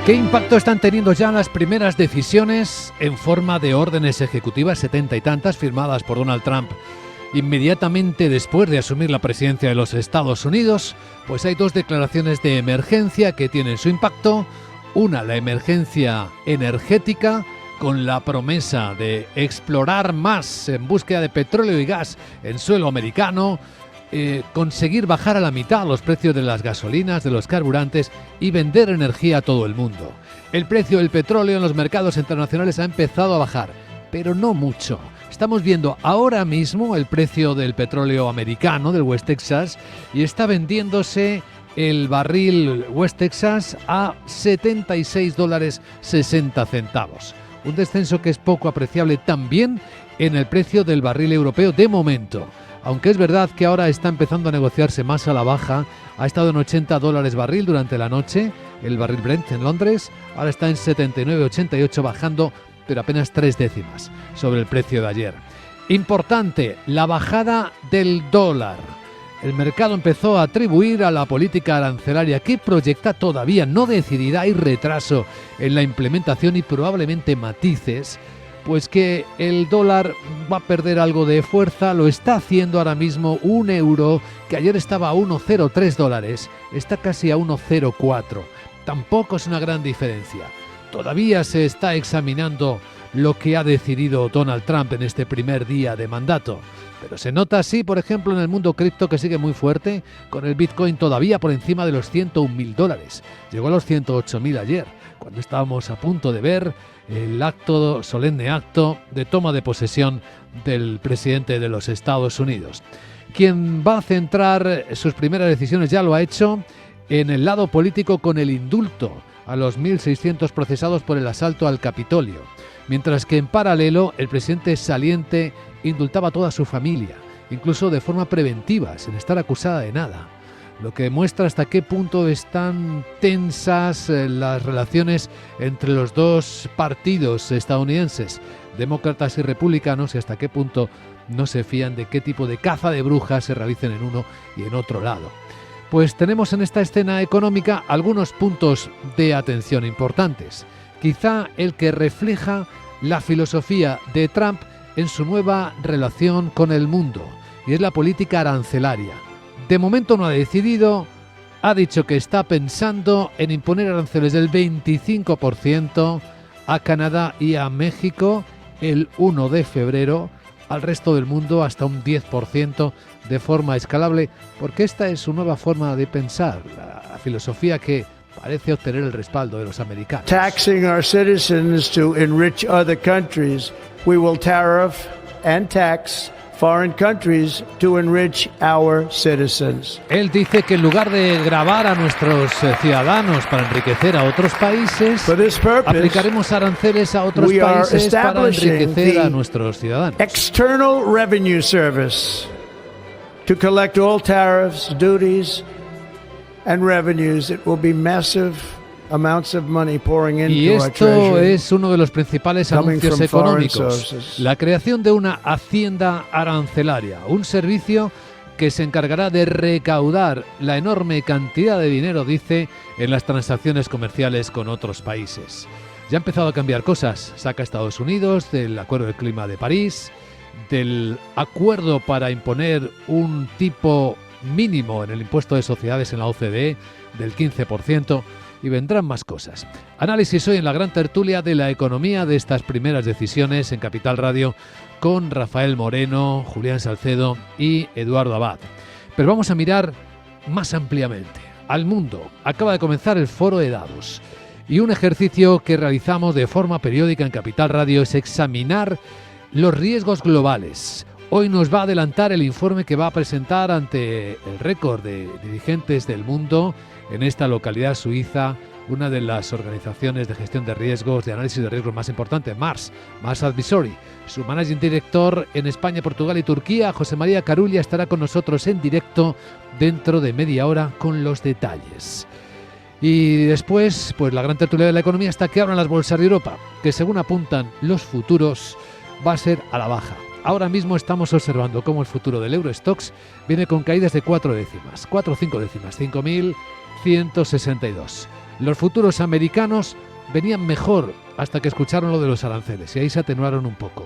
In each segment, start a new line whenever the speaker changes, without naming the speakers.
¿Qué impacto están teniendo ya las primeras decisiones en forma de órdenes ejecutivas, 70 y tantas, firmadas por Donald Trump inmediatamente después de asumir la presidencia de los Estados Unidos? Pues hay dos declaraciones de emergencia que tienen su impacto. Una, la emergencia energética, con la promesa de explorar más en búsqueda de petróleo y gas en suelo americano, conseguir bajar a la mitad los precios de las gasolinas, de los carburantes y vender energía a todo el mundo. El precio del petróleo en los mercados internacionales ha empezado a bajar, pero no mucho. Estamos viendo ahora mismo el precio del petróleo americano, del West Texas, y está vendiéndose el barril West Texas a $76.60. Un descenso que es poco apreciable también en el precio del barril europeo de momento. Aunque es verdad que ahora está empezando a negociarse más a la baja, ha estado en $80 barril durante la noche, el barril Brent en Londres, ahora está en 79,88 bajando, pero apenas 3 décimas sobre el precio de ayer. Importante, la bajada del dólar. El mercado empezó a atribuir a la política arancelaria que proyecta todavía no decidida, hay retraso en la implementación y probablemente matices, pues que el dólar va a perder algo de fuerza. Lo está haciendo ahora mismo un euro, que ayer estaba a $1,03, está casi a 1,04. Tampoco es una gran diferencia. Todavía se está examinando lo que ha decidido Donald Trump en este primer día de mandato. Pero se nota así, por ejemplo, en el mundo cripto, que sigue muy fuerte, con el Bitcoin todavía por encima de los $101.000. Llegó a los 108.000 ayer, cuando estábamos a punto de ver el solemne acto de toma de posesión del presidente de los Estados Unidos. Quien va a centrar sus primeras decisiones, ya lo ha hecho, en el lado político con el indulto a los 1.600 procesados por el asalto al Capitolio, mientras que en paralelo el presidente saliente indultaba a toda su familia, incluso de forma preventiva, sin estar acusada de nada, lo que muestra hasta qué punto están tensas las relaciones entre los dos partidos estadounidenses, demócratas y republicanos, y hasta qué punto no se fían de qué tipo de caza de brujas se realicen en uno y en otro lado. Pues tenemos en esta escena económica algunos puntos de atención importantes. Quizá el que refleja la filosofía de Trump en su nueva relación con el mundo, y es la política arancelaria. De momento no ha decidido, ha dicho que está pensando en imponer aranceles del 25% a Canadá y a México el 1 de febrero, al resto del mundo hasta un 10% de forma escalable, porque esta es su nueva forma de pensar, la filosofía que parece obtener el respaldo de los americanos.
Taxing our citizens to enrich other countries, we will tariff and tax foreign countries to enrich our citizens.
Él dice que en lugar de gravar a nuestros ciudadanos para enriquecer a otros países, aplicaremos aranceles a otros países para enriquecer a nuestros ciudadanos.
External Revenue Service to collect all tariffs, duties and revenues. It will be massive amounts of money pouring into
y
our
esto
treasury,
es uno de los principales anuncios económicos, la creación de una hacienda arancelaria, un servicio que se encargará de recaudar la enorme cantidad de dinero, dice, en las transacciones comerciales con otros países. Ya ha empezado a cambiar cosas, saca a Estados Unidos del Acuerdo del Clima de París, del acuerdo para imponer un tipo mínimo en el impuesto de sociedades en la OCDE del 15%, y vendrán más cosas. Análisis hoy en la gran tertulia de la economía de estas primeras decisiones en Capital Radio con Rafael Moreno, Julián Salcedo y Eduardo Abad. Pero vamos a mirar más ampliamente al mundo. Acaba de comenzar el foro de Davos y un ejercicio que realizamos de forma periódica en Capital Radio es examinar los riesgos globales. Hoy nos va a adelantar el informe que va a presentar ante el récord de dirigentes del mundo en esta localidad suiza, una de las organizaciones de gestión de riesgos, de análisis de riesgos más importantes, Mars Advisory. Su managing director en España, Portugal y Turquía, José María Carulla, estará con nosotros en directo dentro de media hora con los detalles. Y después, pues la gran tertulia de la economía hasta que abran las bolsas de Europa, que según apuntan los futuros, va a ser a la baja. Ahora mismo estamos observando cómo el futuro del Eurostoxx viene con caídas de 4 décimas, 4 o 5 décimas, 5.162. Los futuros americanos venían mejor hasta que escucharon lo de los aranceles y ahí se atenuaron un poco.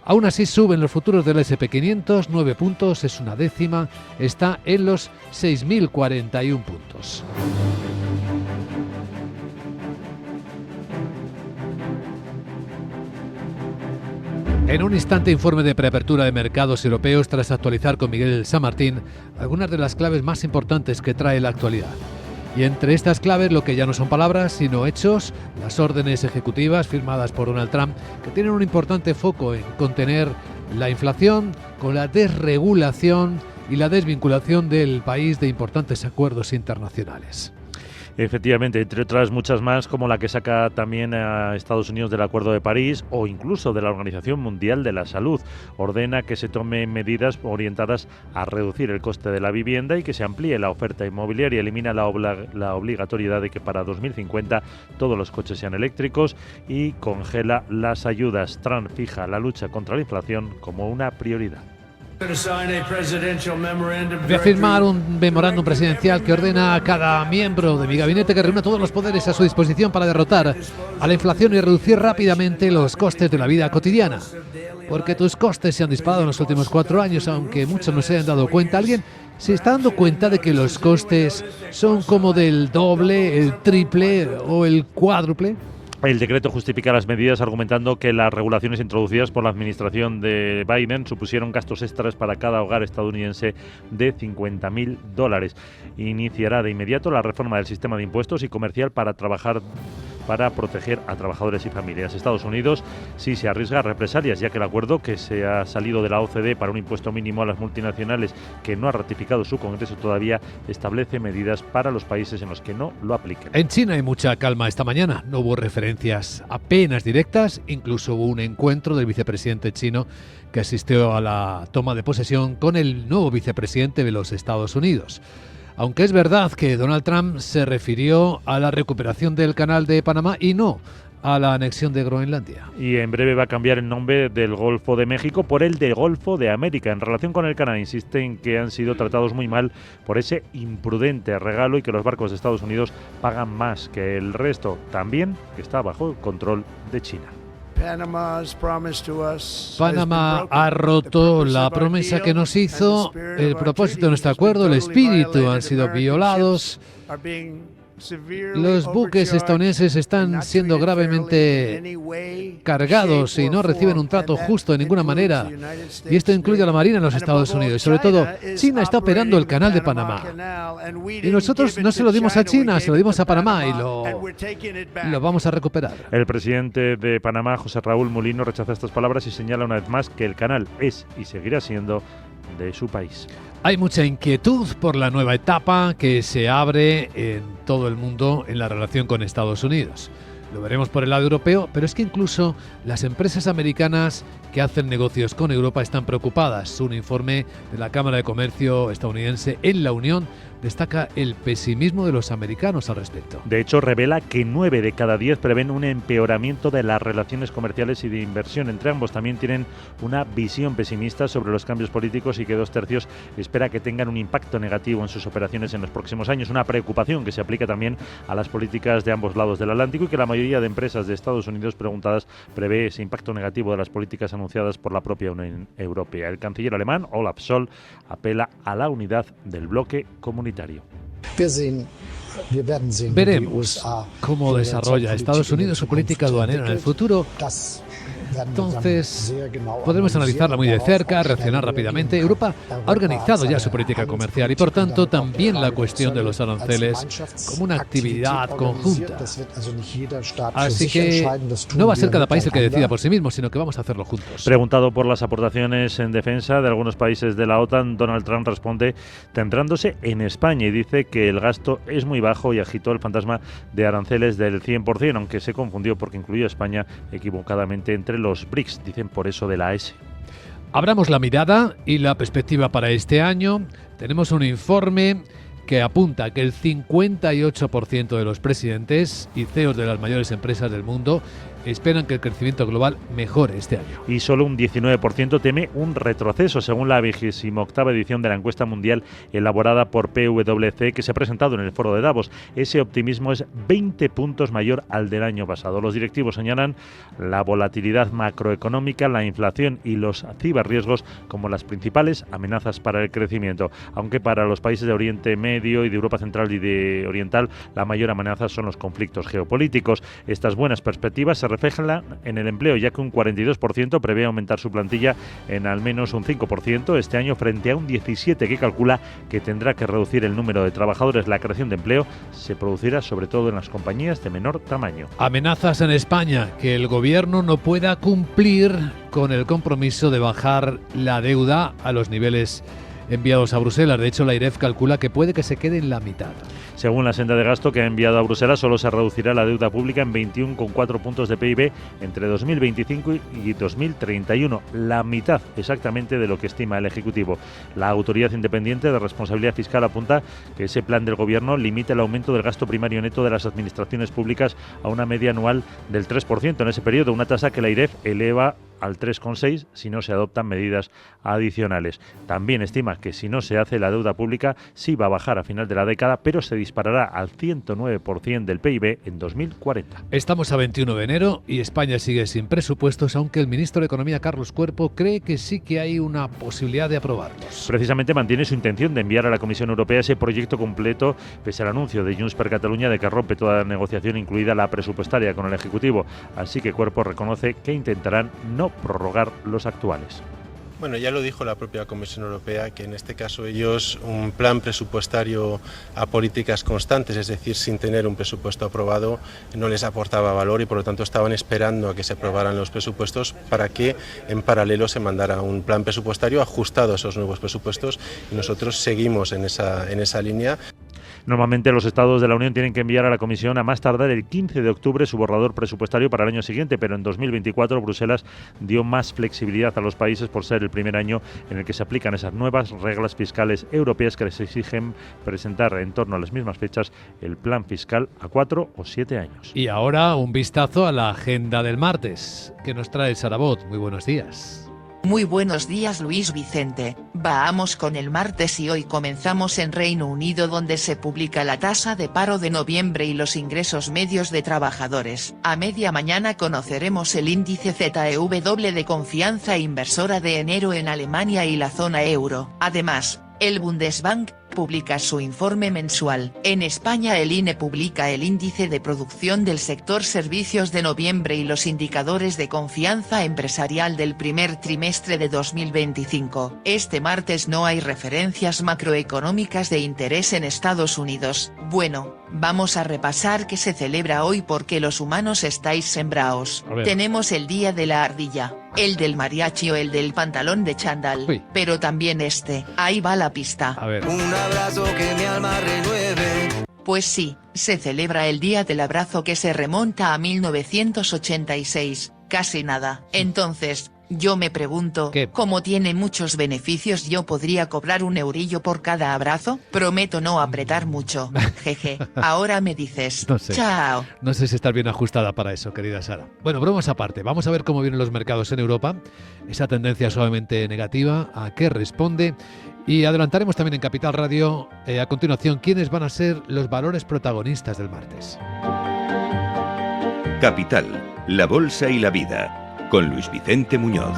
Aún así suben los futuros del S&P 500, 9 puntos, es una décima, está en los 6.041 puntos. En un instante, informe de preapertura de mercados europeos tras actualizar con Miguel San Martín algunas de las claves más importantes que trae la actualidad. Y entre estas claves, lo que ya no son palabras, sino hechos, las órdenes ejecutivas firmadas por Donald Trump, que tienen un importante foco en contener la inflación con la desregulación y la desvinculación del país de importantes acuerdos internacionales.
Efectivamente, entre otras muchas más, como la que saca también a Estados Unidos del Acuerdo de París o incluso de la Organización Mundial de la Salud. Ordena que se tomen medidas orientadas a reducir el coste de la vivienda y que se amplíe la oferta inmobiliaria. Elimina la obligatoriedad de que para 2050 todos los coches sean eléctricos y congela las ayudas. Trump fija la lucha contra la inflación como una prioridad.
Voy a firmar un memorándum presidencial que ordena a cada miembro de mi gabinete que reúna todos los poderes a su disposición para derrotar a la inflación y reducir rápidamente los costes de la vida cotidiana. Porque tus costes se han disparado en los últimos 4 años, aunque muchos no se hayan dado cuenta. ¿Alguien se está dando cuenta de que los costes son como del doble, el triple o el cuádruple?
El decreto justifica las medidas argumentando que las regulaciones introducidas por la administración de Biden supusieron gastos extras para cada hogar estadounidense de $50.000. Iniciará de inmediato la reforma del sistema de impuestos y comercial para proteger a trabajadores y familias. Estados Unidos sí se arriesga a represalias, ya que el acuerdo que se ha salido de la OCDE para un impuesto mínimo a las multinacionales que no ha ratificado su Congreso todavía establece medidas para los países en los que no lo apliquen.
En China hay mucha calma esta mañana. No hubo referencias apenas directas, incluso hubo un encuentro del vicepresidente chino que asistió a la toma de posesión con el nuevo vicepresidente de los Estados Unidos. Aunque es verdad que Donald Trump se refirió a la recuperación del canal de Panamá y no a la anexión de Groenlandia.
Y en breve va a cambiar el nombre del Golfo de México por el de Golfo de América. En relación con el canal, insisten que han sido tratados muy mal por ese imprudente regalo y que los barcos de Estados Unidos pagan más que el resto. También que está bajo el control de China.
Panamá ha roto la promesa que nos hizo, el propósito de nuestro acuerdo, el espíritu han sido violados. Los buques estadounidenses están siendo gravemente cargados y no reciben un trato justo de ninguna manera. Y esto incluye a la Marina en los Estados Unidos. Sobre todo, China está operando el canal de Panamá. Y nosotros no se lo dimos a China, se lo dimos a Panamá y lo vamos a recuperar.
El presidente de Panamá, José Raúl Mulino, rechaza estas palabras y señala una vez más que el canal es y seguirá siendo de su país.
Hay mucha inquietud por la nueva etapa que se abre en todo el mundo en la relación con Estados Unidos. Lo veremos por el lado europeo, pero es que incluso las empresas americanas que hacen negocios con Europa están preocupadas. Un informe de la Cámara de Comercio estadounidense en la Unión destaca el pesimismo de los americanos al respecto.
De hecho, revela que 9 de cada 10 prevén un empeoramiento de las relaciones comerciales y de inversión. Entre ambos también tienen una visión pesimista sobre los cambios políticos y que 2/3 espera que tengan un impacto negativo en sus operaciones en los próximos años. Una preocupación que se aplica también a las políticas de ambos lados del Atlántico y que la mayoría de empresas de Estados Unidos preguntadas prevé ese impacto negativo de las políticas anunciadas por la propia Unión Europea. El canciller alemán, Olaf Scholz, apela a la unidad del bloque comunitario.
Veremos cómo desarrolla Estados Unidos su política aduanera en el futuro. Entonces, podremos analizarla muy de cerca, reaccionar rápidamente. Europa ha organizado ya su política comercial y, por tanto, también la cuestión de los aranceles como una actividad conjunta. Así que no va a ser cada país el que decida por sí mismo, sino que vamos a hacerlo juntos.
Preguntado por las aportaciones en defensa de algunos países de la OTAN, Donald Trump responde centrándose en España y dice que el gasto es muy bajo y agitó el fantasma de aranceles del 100%, aunque se confundió porque incluyó a España equivocadamente entre los BRICS, dicen por eso de la S.
Abramos la mirada y la perspectiva para este año. Tenemos un informe que apunta que el 58% de los presidentes y CEOs de las mayores empresas del mundo esperan que el crecimiento global mejore este año.
Y solo un 19% teme un retroceso, según la 28ª edición de la encuesta mundial elaborada por PwC, que se ha presentado en el foro de Davos. Ese optimismo es 20 puntos mayor al del año pasado. Los directivos señalan la volatilidad macroeconómica, la inflación y los ciberriesgos como las principales amenazas para el crecimiento. Aunque para los países de Oriente Medio y de Europa Central y de Oriental, la mayor amenaza son los conflictos geopolíticos. Estas buenas perspectivas se reflejan en el empleo, ya que un 42% prevé aumentar su plantilla en al menos un 5% este año, frente a un 17% que calcula que tendrá que reducir el número de trabajadores. La creación de empleo se producirá sobre todo en las compañías de menor tamaño.
Amenazas en España, que el gobierno no pueda cumplir con el compromiso de bajar la deuda a los niveles enviados a Bruselas. De hecho, la AIREF calcula que puede que se quede en la mitad.
Según la senda de gasto que ha enviado a Bruselas, solo se reducirá la deuda pública en 21,4 puntos de PIB entre 2025 y 2031, la mitad exactamente de lo que estima el Ejecutivo. La Autoridad Independiente de Responsabilidad Fiscal apunta que ese plan del Gobierno limita el aumento del gasto primario neto de las administraciones públicas a una media anual del 3% en ese periodo, una tasa que la AIREF eleva al 3,6% si no se adoptan medidas adicionales. También estima que si no se hace, la deuda pública sí va a bajar a final de la década, pero se disparará al 109% del PIB en 2040.
Estamos a 21 de enero y España sigue sin presupuestos, aunque el ministro de Economía, Carlos Cuerpo, cree que sí que hay una posibilidad de aprobarlos.
Precisamente mantiene su intención de enviar a la Comisión Europea ese proyecto completo, pese al anuncio de Junts per Catalunya de que rompe toda la negociación, incluida la presupuestaria, con el Ejecutivo. Así que Cuerpo reconoce que intentarán no prorrogar los actuales.
Bueno, ya lo dijo la propia Comisión Europea, que en este caso ellos un plan presupuestario a políticas constantes, es decir, sin tener un presupuesto aprobado, no les aportaba valor y por lo tanto estaban esperando a que se aprobaran los presupuestos para que en paralelo se mandara un plan presupuestario ajustado a esos nuevos presupuestos y nosotros seguimos en esa línea.
Normalmente los estados de la Unión tienen que enviar a la Comisión a más tardar el 15 de octubre su borrador presupuestario para el año siguiente, pero en 2024 Bruselas dio más flexibilidad a los países por ser el primer año en el que se aplican esas nuevas reglas fiscales europeas que les exigen presentar en torno a las mismas fechas el plan fiscal a 4 o 7 años.
Y ahora un vistazo a la agenda del martes, que nos trae Sarabot. Muy buenos días.
Muy buenos días, Luis Vicente. Vamos con el martes y hoy comenzamos en Reino Unido, donde se publica la tasa de paro de noviembre y los ingresos medios de trabajadores. A media mañana conoceremos el índice ZEW de confianza inversora de enero en Alemania y la zona euro. Además, el Bundesbank publica su informe mensual. En España el INE publica el índice de producción del sector servicios de noviembre y los indicadores de confianza empresarial del primer trimestre de 2025. Este martes no hay referencias macroeconómicas de interés en Estados Unidos. Bueno, vamos a repasar qué se celebra hoy porque los humanos estáis sembraos. Tenemos el día de la ardilla, el del mariachi o el del pantalón de chándal.
Uy.
Pero también ahí va la pista.
A ver.
Un abrazo que mi alma renueve.
Pues sí, se celebra el Día del Abrazo, que se remonta a 1986, casi nada. Entonces, yo me pregunto,
¿qué?
¿Cómo tiene muchos beneficios, yo podría cobrar un eurillo por cada abrazo? Prometo no apretar mucho. Jeje, ahora me dices,
No sé.
chao.
No sé si estás bien ajustada para eso, querida Sara. Bueno, bromas aparte, vamos a ver cómo vienen los mercados en Europa, esa tendencia suavemente negativa, a qué responde, y adelantaremos también en Capital Radio a continuación quiénes van a ser los valores protagonistas del martes.
Capital, la bolsa y la vida, con Luis Vicente Muñoz.